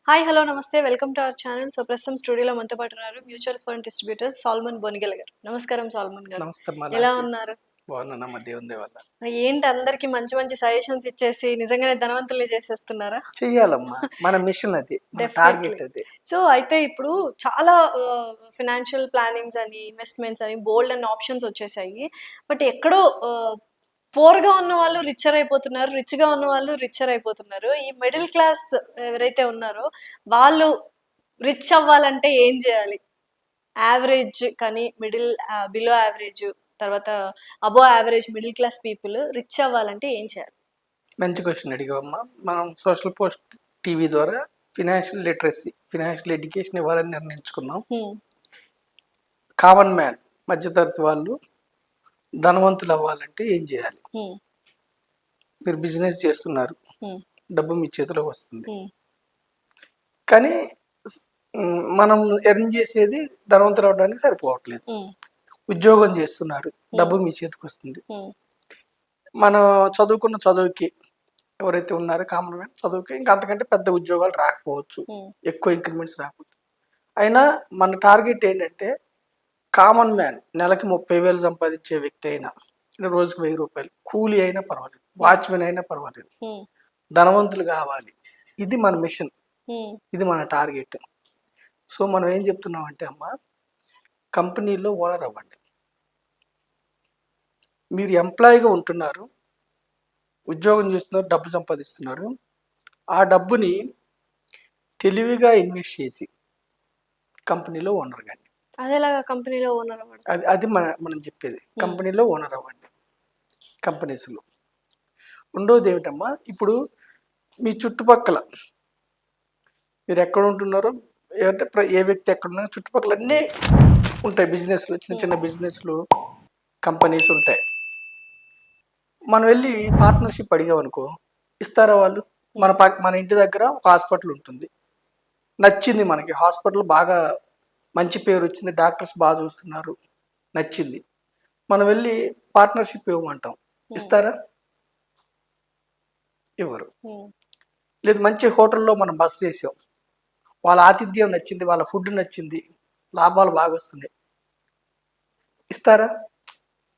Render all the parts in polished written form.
Hi hello నమస్తే welcome to our channel. So ప్రస్తుతం స్టూడియోలో మనతో పాటు ఉన్నారు మ్యూచువల్ ఫండ్ డిస్ట్రిబ్యూటర్ సాల్మన్ బొనిగెల గారు. నమస్కారం సాల్మన్ గారు. నమస్తే ఎలా లాసి. ఉన్నారు? బాగున్నానమ్మా, దేవుని వల్ల. ఏంటి అందరికి మంచి మంచి సజెషన్స్ ఇచ్చేసి నిజంగానే ధనవంతుల్ని చేసేస్తున్నారా? చెయ్యాలమ్మా, మన మిషన్ అది, మన డెఫినెట్లీ. టార్గెట్ అది. సో అయితే ఇప్పుడు చాలా ఫినాన్షియల్ ప్లానింగ్స్ అని, ఇన్వెస్ట్మెంట్స్ అని బోల్డ్ అన్ని ఆప్షన్స్ వచ్చేసాయి. బట్ ఎక్కడో పూర్‌గా ఉన్న వాళ్ళు రిచ్చర్ అయిపోతున్నారు. రిచ్‌గా ఉన్న వాళ్ళు రిచ్చర్ అయిపోతున్నారు. ఈ మిడిల్ క్లాస్ ఎవరైతే ఉన్నారో వాళ్ళు రిచ్ అవ్వాలంటే ఏం జేయాలి? యావరేజ్ కానీ బిలో యావరేజ్ తర్వాత above average middle class people rich అవ్వాలంటే ఏం చేయాలి? మంచి క్వశ్చన్ అడిగావమ్మా. మనం సోషల్ పోస్ట్ టీవీ ద్వారా ఫినాన్షియల్ లిటరసీ, ఫినాన్షియల్ ఎడ్యుకేషన్ ఇవ్వాలని నిర్ణయించుకున్నాం. కామన్ మ్యాన్, మధ్యతరగతి వాళ్ళు ధనవంతులు అవ్వాలంటే ఏం చేయాలి? మీరు బిజినెస్ చేస్తున్నారు, డబ్బు మీ చేతిలోకి వస్తుంది, కానీ మనం ఎర్న్ చేసేది ధనవంతులు అవడానికి సరిపోవట్లేదు. ఉద్యోగం చేస్తున్నారు, డబ్బు మీ చేతికి వస్తుంది. మనం చదువుకున్న చదువుకి ఎవరైతే ఉన్నారో కామన్ మ్యాన్ చదువుకి ఇంకా అంతకంటే పెద్ద ఉద్యోగాలు రాకపోవచ్చు, ఎక్కువ ఇంక్రిమెంట్స్ రాకపోవచ్చు. అయినా మన టార్గెట్ ఏంటంటే కామన్ మ్యాన్ నెలకి 30,000 సంపాదించే వ్యక్తి అయినా, రోజుకి 1,000 రూపాయలు కూలీ అయినా పర్వాలేదు, వాచ్మెన్ అయినా పర్వాలేదు, ధనవంతులు కావాలి. ఇది మన మిషన్, ఇది మన టార్గెట్. సో మనం ఏం చెప్తున్నాం అంటే అమ్మ, కంపెనీలో ఓనర్ అవ్వండి. మీరు ఎంప్లాయీగా ఉంటున్నారు, ఉద్యోగం చేస్తున్నారు, డబ్బు సంపాదిస్తున్నారు. ఆ డబ్బుని తెలివిగా ఇన్వెస్ట్ చేసి కంపెనీలో ఓనర్ కండి. అదేలాగా కంపెనీలో ఓనర్ అవ్వడం. అది మనం చెప్పేది. కంపెనీలో ఓనర్ అవ్వండి కంపెనీస్లో. రెండోది ఏమిటమ్మా, ఇప్పుడు మీ చుట్టుపక్కల మీరు ఎక్కడ ఉంటున్నారో, ఏమంటే ఏ వ్యక్తి ఎక్కడ ఉన్నారో చుట్టుపక్కల అన్నీ ఉంటాయి. బిజినెస్లు, చిన్న చిన్న బిజినెస్లు, కంపెనీస్ ఉంటాయి. మనం వెళ్ళి పార్ట్నర్షిప్ అడిగామనుకో, ఇస్తారా వాళ్ళు? మన ఇంటి దగ్గర ఒక హాస్పిటల్ ఉంటుంది, నచ్చింది మనకి, హాస్పిటల్ బాగా మంచి పేరు వచ్చింది, డాక్టర్స్ బాగా చూస్తున్నారు, నచ్చింది, మనం వెళ్ళి పార్ట్నర్షిప్ ఇవ్వమంటాం, ఇస్తారా? ఇవ్వరు. లేదు, మంచి హోటల్లో మనం బస చేసాం, వాళ్ళ ఆతిథ్యం నచ్చింది, వాళ్ళ ఫుడ్ నచ్చింది, లాభాలు బాగా వస్తున్నాయి, ఇస్తారా?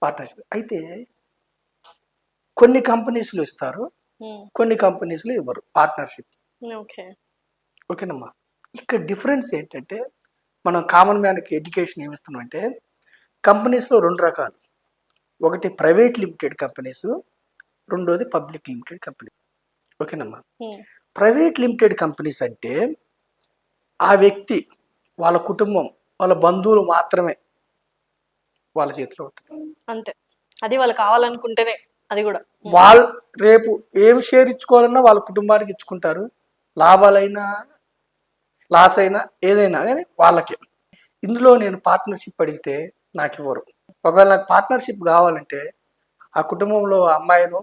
పార్ట్నర్షిప్. అయితే కొన్ని కంపెనీస్లో ఇస్తారు, కొన్ని కంపెనీస్లో ఇవ్వరు పార్ట్నర్షిప్. ఓకేనమ్మా. ఇక్కడ డిఫరెన్స్ ఏంటంటే, మనం కామన్ మ్యాన్కి ఎడ్యుకేషన్ ఏమిస్తున్నాం అంటే, కంపెనీస్లో 2 రకాలు. ఒకటి ప్రైవేట్ లిమిటెడ్ కంపెనీస్, రెండోది పబ్లిక్ లిమిటెడ్ కంపెనీ. ఓకేనమ్మా. ప్రైవేట్ లిమిటెడ్ కంపెనీస్ అంటే ఆ వ్యక్తి, వాళ్ళ కుటుంబం, వాళ్ళ బంధువులు మాత్రమే వాళ్ళ చేతిలో ఉంటుంది. అంతే, అది వాళ్ళు కావాలనుకుంటేనే. అది కూడా వాళ్ళు రేపు ఏమి షేర్ ఇచ్చుకోవాలన్నా వాళ్ళ కుటుంబానికి ఇచ్చుకుంటారు, లాభాలైనా లాస్ అయినా ఏదైనా కానీ వాళ్ళకే. ఇందులో నేను పార్ట్నర్షిప్ అడిగితే నాకు ఇవ్వరు. ఒకవేళ నాకు పార్ట్నర్షిప్ కావాలంటే ఆ కుటుంబంలో అమ్మాయినో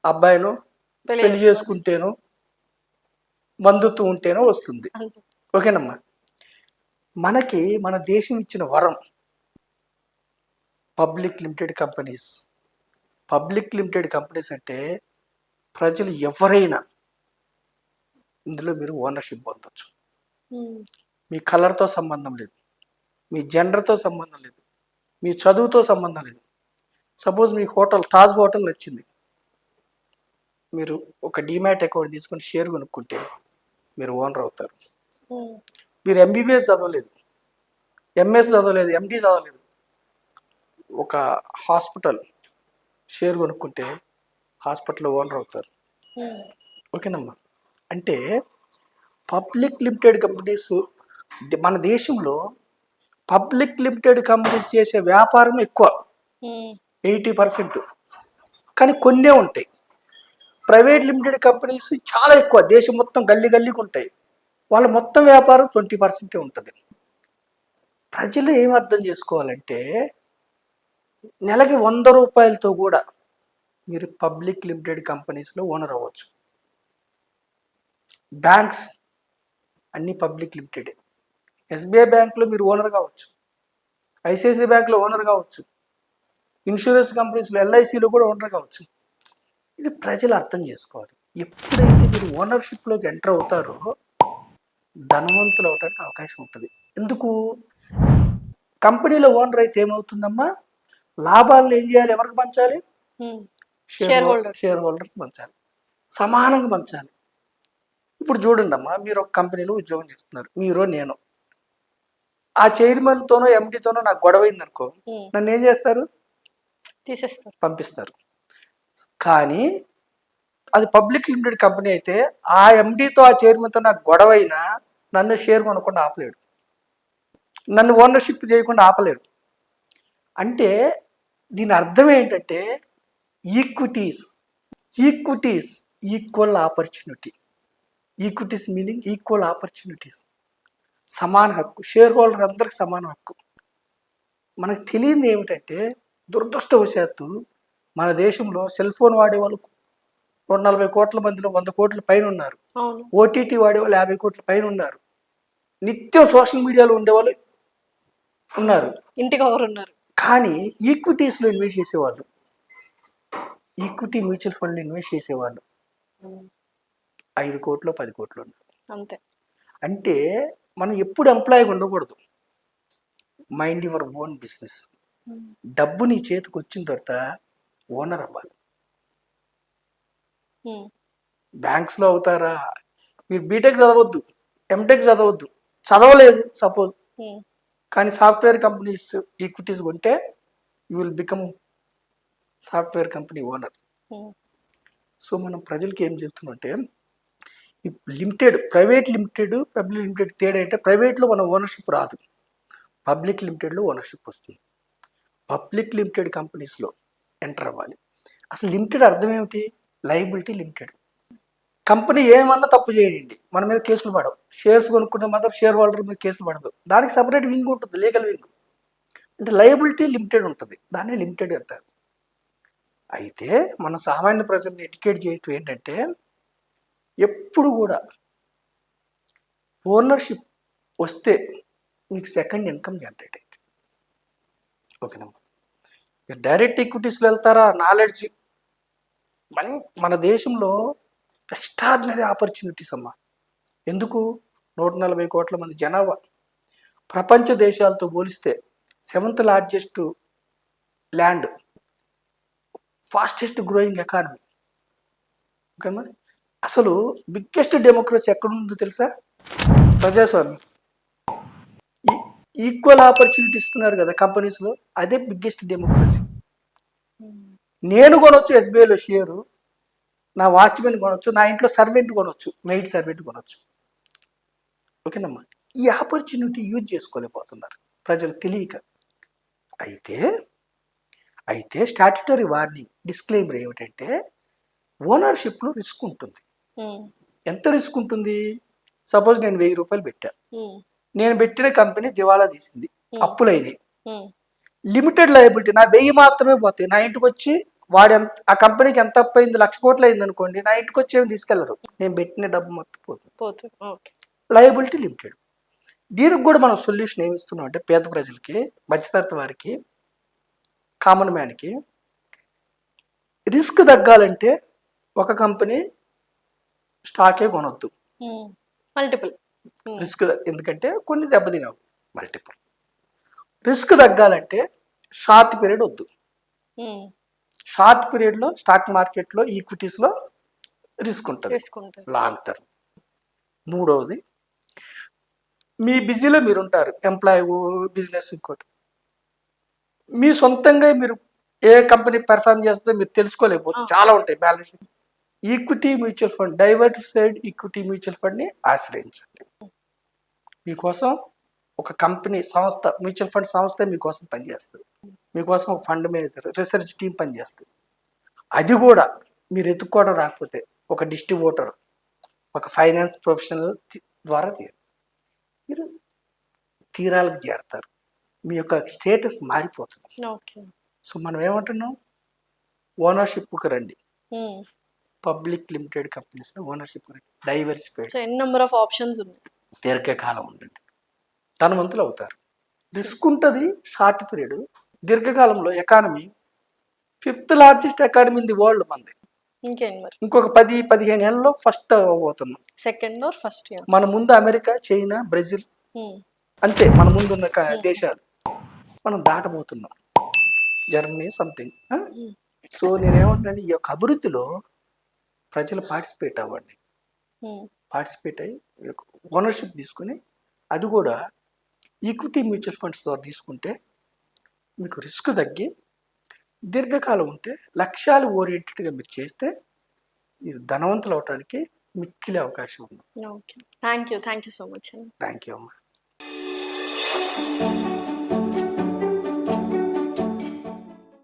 అబ్బాయినో పెళ్లి చేసుకుంటేనో బంధుత్వం ఉంటేనో వస్తుంది. ఓకేనమ్మా. మనకి మన దేశం ఇచ్చిన వరం public limited companies. Public limited companies అంటే ప్రజలు ఎవరైనా ఇందులో మీరు ఓనర్షిప్ పొందొచ్చు. మీ కలర్తో సంబంధం లేదు, మీ జెండర్తో సంబంధం లేదు, మీ చదువుతో సంబంధం లేదు. సపోజ్ మీకు తాజ్ హోటల్ నచ్చింది, మీరు ఒక డిమాట్ అకౌంట్ తీసుకొని షేర్ కొనుక్కుంటే మీరు ఓనర్ అవుతారు. మీరు ఎంబీబీఎస్ చదవలేదు, ఎంఎస్ చదవలేదు, ఎండి చదవలేదు, ఒక హాస్పిటల్ షేర్ కొనుక్కుంటే హాస్పిటల్ ఓనర్ అవుతారు. ఓకేనమ్మా. అంటే పబ్లిక్ లిమిటెడ్ కంపెనీస్, మన దేశంలో పబ్లిక్ లిమిటెడ్ కంపెనీస్ చేసే వ్యాపారం ఎక్కువ, 80%. కానీ కొన్నే ఉంటాయి. ప్రైవేట్ లిమిటెడ్ కంపెనీస్ చాలా ఎక్కువ, దేశం మొత్తం గల్లీ గల్లీకి ఉంటాయి. వాళ్ళ మొత్తం వ్యాపారం 20% ఉంటుంది. ప్రజలు ఏం అర్థం చేసుకోవాలంటే, నెలకి 100 రూపాయలతో కూడా మీరు పబ్లిక్ లిమిటెడ్ కంపెనీస్లో ఓనర్ అవ్వచ్చు. బ్యాంక్స్ అన్ని పబ్లిక్ లిమిటెడ్. ఎస్బీఐ బ్యాంక్లో మీరు ఓనర్ కావచ్చు, ఐసిఐసిఐ బ్యాంక్లో ఓనర్ కావచ్చు, ఇన్సూరెన్స్ కంపెనీస్లో ఎల్ఐసిలో కూడా ఓనర్ కావచ్చు. ఇది ప్రజలు అర్థం చేసుకోవాలి. ఎప్పుడైతే మీరు ఓనర్షిప్లోకి ఎంటర్ అవుతారో ధనవంతులు అవడానికి అవకాశం ఉంటుంది. ఎందుకు? కంపెనీలో ఓనర్ అయితే ఏమవుతుందమ్మా, లాభాలను ఏం చేయాలి, ఎవరికి పంచాలి? Share holders. షేర్ హోల్డర్స్ పంచాలి, సమానంగా పంచాలి. ఇప్పుడు చూడండి అమ్మా, మీరు ఒక కంపెనీలో ఉద్యోగం చేస్తున్నారు, మీరు నేను. ఆ చైర్మన్తోనో ఎండితోనో నాకు గొడవైంది అనుకో, నన్ను ఏం చేస్తారు? తీసేస్తారు, పంపిస్తారు. కానీ అది పబ్లిక్ లిమిటెడ్ కంపెనీ అయితే ఆ ఎండితో ఆ చైర్మన్తో నాకు గొడవైనా నన్ను షేర్ కొనకుండా ఆపలేడు, నన్ను ఓనర్షిప్ చేయకుండా ఆపలేడు. అంటే దీని అర్థం ఏంటంటే equities equal opportunity. Equities meaning equal opportunities, సమాన హక్కు. షేర్ హోల్డర్ అందరికి సమాన హక్కు. మనకు తెలియదు ఏమిటంటే, దురదృష్టవశాత్తు మన దేశంలో సెల్ ఫోన్ వాడే వాళ్ళు 140 కోట్ల మందిలో 100 కోట్ల పైన ఉన్నారు. ఓటీటీ వాడే వాళ్ళు 50 కోట్ల పైన ఉన్నారు. నిత్యం సోషల్ మీడియాలో ఉండేవాళ్ళు ఉన్నారు, ఇంటికి ఒకరు ఉన్నారు. కానీ ఈక్విటీస్లో ఇన్వెస్ట్ చేసేవాళ్ళు, ఈక్విటీ మ్యూచువల్ ఫండ్లో ఇన్వెస్ట్ చేసేవాళ్ళు 5 కోట్లు 10 కోట్లు ఉన్నారు అంతే. అంటే మనం ఎప్పుడు ఎంప్లాయీగా ఉండకూడదు, మైండ్ యువర్ ఓన్ బిజినెస్. డబ్బు నీ చేతికి వచ్చిన తర్వాత ఓనర్ అవ్వాలి. బ్యాంక్స్లో అవుతారా? మీరు బీటెక్ చదవద్దు, ఎంటెక్ చదవద్దు, చదవలేదు సపోజ్, కానీ సాఫ్ట్వేర్ కంపెనీస్ ఈక్విటీస్ కొంటే you will become software company owner. So మనం ప్రజలకి ఏం చెప్తున్నామంటే, ఈ limited, private limited, public limited తేడా అంటే, ప్రైవేట్లో మన ఓనర్షిప్ రాదు, పబ్లిక్ లిమిటెడ్లో ఓనర్షిప్ వస్తుంది. పబ్లిక్ లిమిటెడ్ కంపెనీస్లో ఎంటర్ అవ్వాలి. అసలు లిమిటెడ్ అర్థం ఏమిటి? Liability limited. కంపెనీ ఏమన్నా తప్పు చేయండి, మన మీద కేసులు పడవు. షేర్స్ కొనుక్కుంటే మాత్రం షేర్ హోల్డర్ మీద కేసులు పడదు, దానికి సపరేట్ వింగ్ ఉంటుంది, లీగల్ వింగ్. అంటే లయబిలిటీ లిమిటెడ్ ఉంటుంది, దాన్ని లిమిటెడ్ అంటారు. అయితే మన సామాన్య ప్రజల్ని ఎడ్యుకేట్ చేయటం ఏంటంటే, ఎప్పుడు కూడా ఓనర్షిప్ వస్తే మీకు సెకండ్ ఇన్కమ్ జనరేట్ అవుతుంది. ఓకేనమ్మా, మీరు డైరెక్ట్ ఈక్విటీస్లో వెళ్తారా? నాలెడ్జ్ మన దేశంలో ఎక్స్ట్రాడినరీ ఆపర్చునిటీస్ అమ్మా. ఎందుకు? 140 కోట్ల మంది జనాభా, ప్రపంచ దేశాలతో పోలిస్తే 7th largest land, fastest growing economy. ఓకేనా? అసలు బిగ్గెస్ట్ డెమోక్రసీ ఎక్కడుందో తెలుసా? ప్రజాస్వామ్యం. ఈక్వల్ ఆపర్చునిటీ ఇస్తున్నారు కదా కంపెనీస్లో, అదే బిగ్గెస్ట్ డెమోక్రసీ. నేను కొనవచ్చు ఎస్బీఐలో షేరు, నా వాచ్మెన్ కొనవచ్చు, నా ఇంట్లో సర్వెంట్ కొనవచ్చు, మెయిడ్ సర్వెంట్ కొనవచ్చు. ఓకేనమ్మా, ఈ ఆపర్చునిటీ యూజ్ చేసుకోలేకపోతున్నారు ప్రజలు తెలియక. అయితే స్టాట్యుటరీ వార్నింగ్, డిస్క్లైమర్ ఏమిటంటే, ఓనర్షిప్లో రిస్క్ ఉంటుంది. ఎంత రిస్క్ ఉంటుంది? సపోజ్ నేను 1000 రూపాయలు పెట్టా, నేను పెట్టిన కంపెనీ దివాలా తీసింది, అప్పులైనాయి, లిమిటెడ్ లయబిలిటీ, నా 1000 మాత్రమే పోతాయి. నా ఇంటికి వచ్చి ఆ కంపెనీకి ఎంత అప్పు అయింది, 1,00,000 కోట్లు అయింది అనుకోండి, నా ఇంటికి వచ్చి ఏమి తీసుకెళ్లరు, నేను పెట్టిన డబ్బు మొత్తం పోతుంది. Liability limited. దీనికి కూడా మనం సొల్యూషన్ ఏమి ఇస్తున్నాం అంటే, పేద ప్రజలకి, మధ్యతరగతి వారికి, కామన్ మ్యాన్కి రిస్క్ తగ్గాలంటే ఒక కంపెనీ స్టాకే కొనొద్దు, మల్టిపుల్ రిస్క్. ఎందుకంటే కొన్ని దెబ్బతినవు, మల్టిపుల్. రిస్క్ తగ్గాలంటే షార్ట్ పీరియడ్ వద్దు. షార్ట్ పీరియడ్లో స్టాక్ మార్కెట్లో, ఈక్విటీస్లో రిస్క్ ఉంటుంది, లాంగ్ టర్మ్. మూడవది, మీ బిజీలో మీరు ఉంటారు, ఎంప్లాయీ, బిజినెస్, ఇంకోటి. మీ సొంతంగా మీరు ఏ కంపెనీ పెర్ఫార్మ్ చేస్తుందో మీరు తెలుసుకోలేకపోతే చాలా ఉంటాయి balance sheet. Equity mutual fund, diversified equity mutual ఫండ్ని ఆశ్రయించండి. మీకోసం ఒక కంపెనీ, సంస్థ, మ్యూచువల్ ఫండ్ సంస్థ మీకోసం పనిచేస్తుంది, మీకోసం ఒక ఫండ్ మేనేజర్, రీసెర్చ్ టీం పనిచేస్తుంది. అది కూడా మీరు ఎత్తుక్కోవడం రాకపోతే ఒక డిస్ట్రిబ్యూటర్, ఒక ఫైనాన్స్ ప్రొఫెషనల్ ద్వారా మీరు తీరాలకు చేరతారు, మీ యొక్క స్టేటస్ మారిపోతుంది. సో మనం ఏమంటున్నాం? ఓనర్షిప్కి రండి, పబ్లిక్ లిమిటెడ్ కంపెనీస్లో ఓనర్షిప్ రండి, డైవర్సిఫైడ్, నెంబర్ ఆఫ్ ఆప్షన్స్ ఉన్నాయి, దీర్ఘకాలం ఉండండి, ధనవంతులు అవుతారు. రిస్క్ ఉంటుంది షార్ట్ పీరియడ్, దీర్ఘకాలంలో economy 5th largest economy in the world మంది. ఇంకేంటి మరి? ఇంకొక 10-15 ఏళ్ళలో ఫస్ట్ అవ్వబోతున్నాం. Second or first year? మన ముందు అమెరికా, చైనా, బ్రెజిల్ అంతే మన ముందు ఉన్న దేశాలు మనం దాటబోతున్నాం. Germany something. సో నేనేమంటున్నాను, ఈ యొక్క అభివృద్ధిలో ప్రజలు పార్టిసిపేట్ అవ్వండి. పార్టిసిపేట్ అయ్యి ఓనర్షిప్ తీసుకుని, అది కూడా ఈక్విటీ మ్యూచువల్ ఫండ్స్ ద్వారా తీసుకుంటే మీకు రిస్క్ తగ్గి దీర్ఘకాలం ఉంటే లక్ష్యాలు ఓరియంటెడ్గా మీరు చేస్తే మీరు ధనవంతులు అవడానికి మిక్కిలే అవకాశం ఉంది. Okay, thank you so much అండి. థ్యాంక్ యూ అమ్మా.